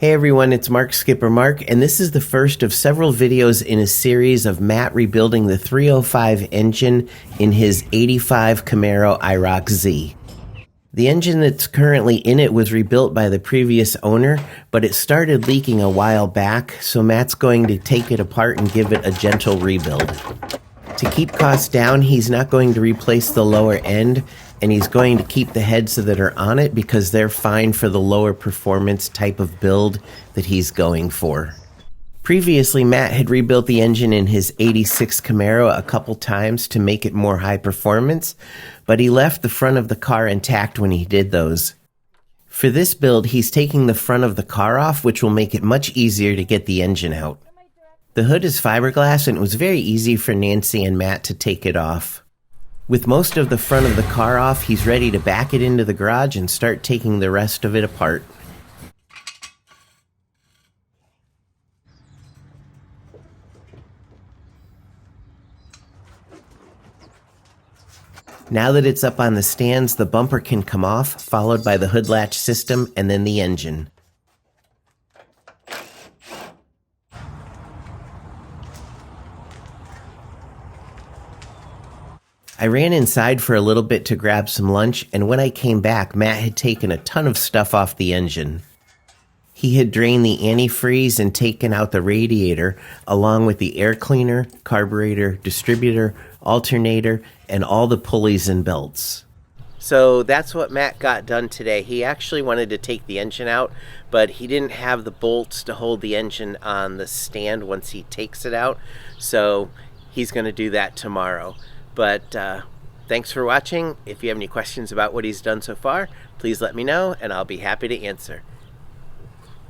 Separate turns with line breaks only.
Hey everyone, it's Mark Skipper Mark, and this is the first of several videos in a series of Matt rebuilding the 305 engine in his 85 Camaro IROC Z. The engine that's currently in it was rebuilt by the previous owner, but it started leaking a while back, so Matt's going to take it apart and give it a gentle rebuild. To keep costs down, he's not going to replace the lower end, and he's going to keep the heads that are on it because they're fine for the lower performance type of build that he's going for. Previously, Matt had rebuilt the engine in his 86 Camaro a couple times to make it more high performance, but he left the front of the car intact when he did those. For this build, he's taking the front of the car off, which will make it much easier to get the engine out. The hood is fiberglass, and it was very easy for Nancy and Matt to take it off. With most of the front of the car off, he's ready to back it into the garage and start taking the rest of it apart. Now that it's up on the stands, the bumper can come off, followed by the hood latch system and then the engine. I ran inside for a little bit to grab some lunch, and when I came back, Matt had taken a ton of stuff off the engine. He had drained the antifreeze and taken out the radiator, along with the air cleaner, carburetor, distributor, alternator, and all the pulleys and belts. So that's what Matt got done today. He actually wanted to take the engine out, but he didn't have the bolts to hold the engine on the stand once he takes it out, so he's going to do that tomorrow. But thanks for watching. If you have any questions about what he's done so far, please let me know, and I'll be happy to answer.